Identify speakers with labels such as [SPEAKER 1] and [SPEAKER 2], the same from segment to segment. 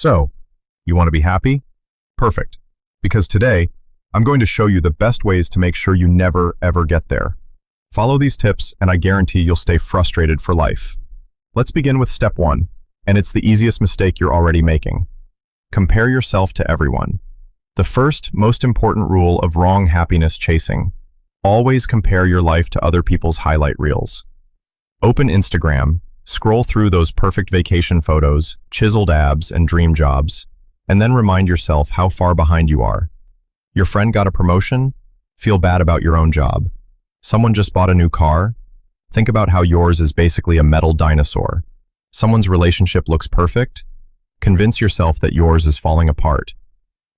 [SPEAKER 1] So, you want to be happy? Perfect. Because today, I'm going to show you the best ways to make sure you never, ever get there. Follow these tips, and I guarantee you'll stay frustrated for life. Let's begin with step 1, and it's the easiest mistake you're already making. Compare yourself to everyone. The first, most important rule of wrong happiness chasing. Always compare your life to other people's highlight reels. Open Instagram, scroll through those perfect vacation photos, chiseled abs, and dream jobs, and then remind yourself how far behind you are. Your friend got a promotion? Feel bad about your own job. Someone just bought a new car? Think about how yours is basically a metal dinosaur. Someone's relationship looks perfect? Convince yourself that yours is falling apart.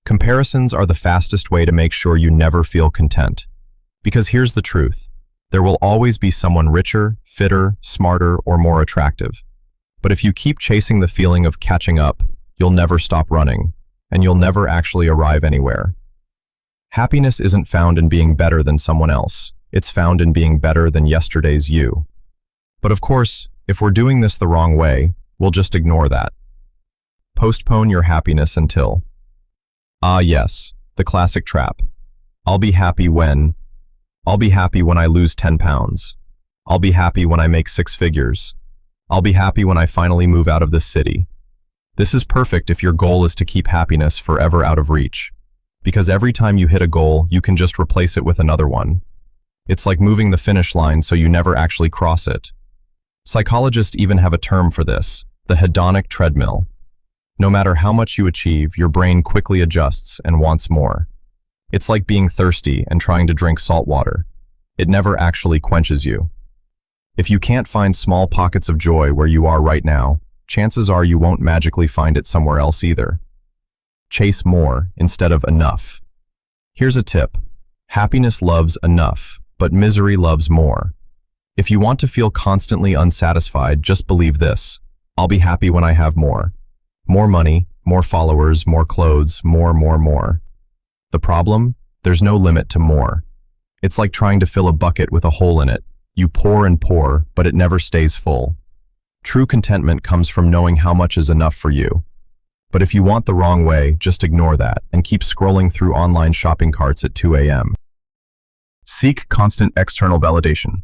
[SPEAKER 1] Comparisons are the fastest way to make sure you never feel content. Because here's the truth. There will always be someone richer, fitter, smarter, or more attractive. But if you keep chasing the feeling of catching up, you'll never stop running, and you'll never actually arrive anywhere. Happiness isn't found in being better than someone else. It's found in being better than yesterday's you. But of course, if we're doing this the wrong way, we'll just ignore that. Postpone your happiness until. Ah yes, the classic trap. I'll be happy when I lose 10 pounds. I'll be happy when I make 6 figures. I'll be happy when I finally move out of this city. This is perfect if your goal is to keep happiness forever out of reach. Because every time you hit a goal, you can just replace it with another one. It's like moving the finish line so you never actually cross it. Psychologists even have a term for this, the hedonic treadmill. No matter how much you achieve, your brain quickly adjusts and wants more. It's like being thirsty and trying to drink salt water. It never actually quenches you. If you can't find small pockets of joy where you are right now, chances are you won't magically find it somewhere else either. Chase more instead of enough. Here's a tip. Happiness loves enough, but misery loves more. If you want to feel constantly unsatisfied, just believe this. I'll be happy when I have more. More money, more followers, more clothes, more. The problem? There's no limit to more. It's like trying to fill a bucket with a hole in it. You pour and pour, but it never stays full. True contentment comes from knowing how much is enough for you. But if you want the wrong way, just ignore that and keep scrolling through online shopping carts at 2 a.m. Seek constant external validation.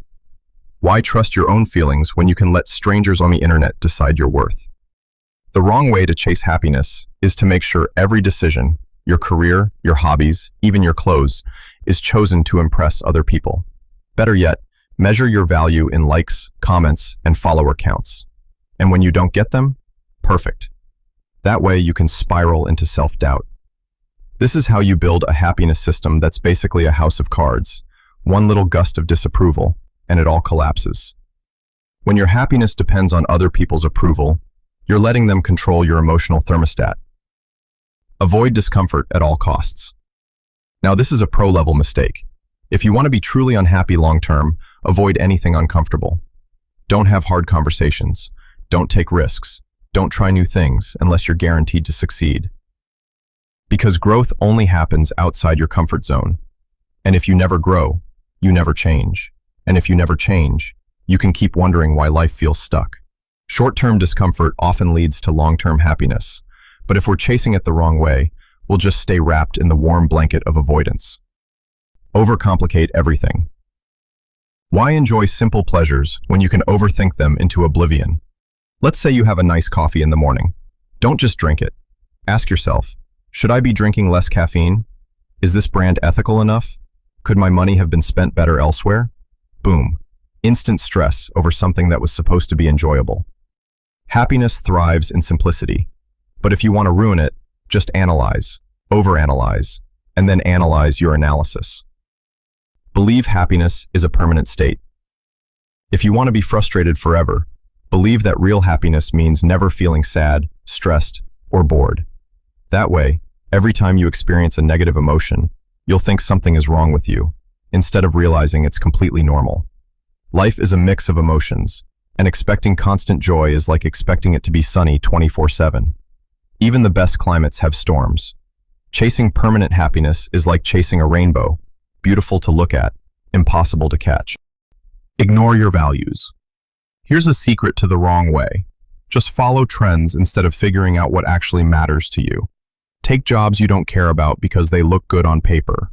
[SPEAKER 1] Why trust your own feelings when you can let strangers on the internet decide your worth? The wrong way to chase happiness is to make sure every decision, your career, your hobbies, even your clothes, is chosen to impress other people. Better yet, measure your value in likes, comments, and follower counts. And when you don't get them, perfect. That way you can spiral into self-doubt. This is how you build a happiness system that's basically a house of cards. One little gust of disapproval, and it all collapses. When your happiness depends on other people's approval, you're letting them control your emotional thermostat. Avoid discomfort at all costs. Now this is a pro-level mistake. If you want to be truly unhappy long-term, avoid anything uncomfortable. Don't have hard conversations. Don't take risks. Don't try new things unless you're guaranteed to succeed. Because growth only happens outside your comfort zone. And if you never grow, you never change. And if you never change, you can keep wondering why life feels stuck. Short-term discomfort often leads to long-term happiness. But if we're chasing it the wrong way, we'll just stay wrapped in the warm blanket of avoidance. Overcomplicate everything. Why enjoy simple pleasures when you can overthink them into oblivion? Let's say you have a nice coffee in the morning. Don't just drink it. Ask yourself, should I be drinking less caffeine? Is this brand ethical enough? Could my money have been spent better elsewhere? Boom. Instant stress over something that was supposed to be enjoyable. Happiness thrives in simplicity. But if you want to ruin it, just analyze, overanalyze, and then analyze your analysis. Believe happiness is a permanent state. If you want to be frustrated forever, believe that real happiness means never feeling sad, stressed, or bored. That way, every time you experience a negative emotion, you'll think something is wrong with you, instead of realizing it's completely normal. Life is a mix of emotions, and expecting constant joy is like expecting it to be sunny 24/7. Even the best climates have storms. Chasing permanent happiness is like chasing a rainbow, beautiful to look at, impossible to catch. Ignore your values. Here's a secret to the wrong way. Just follow trends instead of figuring out what actually matters to you. Take jobs you don't care about because they look good on paper.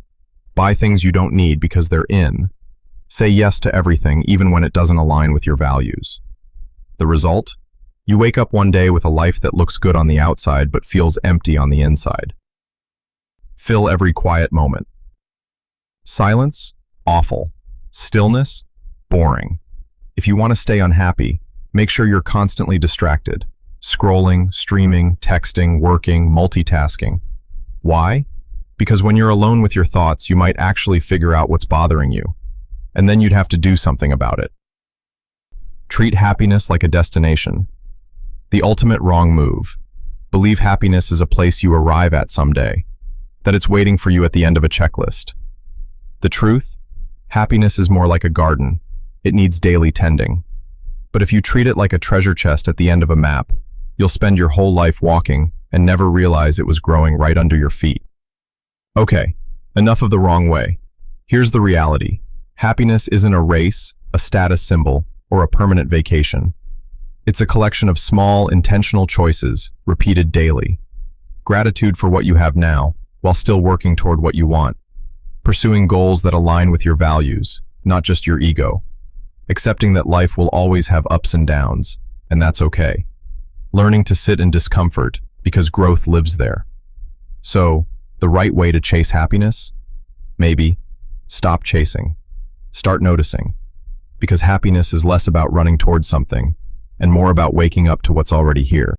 [SPEAKER 1] Buy things you don't need because they're in. Say yes to everything even when it doesn't align with your values. The result? You wake up one day with a life that looks good on the outside but feels empty on the inside. Fill every quiet moment. Silence? Awful. Stillness? Boring. If you want to stay unhappy, make sure you're constantly distracted. Scrolling, streaming, texting, working, multitasking. Why? Because when you're alone with your thoughts, you might actually figure out what's bothering you. And then you'd have to do something about it. Treat happiness like a destination. The ultimate wrong move. Believe happiness is a place you arrive at someday, that it's waiting for you at the end of a checklist. The truth? Happiness is more like a garden. It needs daily tending. But if you treat it like a treasure chest at the end of a map, you'll spend your whole life walking and never realize it was growing right under your feet. Okay, enough of the wrong way. Here's the reality. Happiness isn't a race, a status symbol, or a permanent vacation. It's a collection of small, intentional choices, repeated daily. Gratitude for what you have now, while still working toward what you want. Pursuing goals that align with your values, not just your ego. Accepting that life will always have ups and downs, and that's okay. Learning to sit in discomfort, because growth lives there. So, the right way to chase happiness? Maybe, stop chasing. Start noticing. Because happiness is less about running towards something, and more about waking up to what's already here.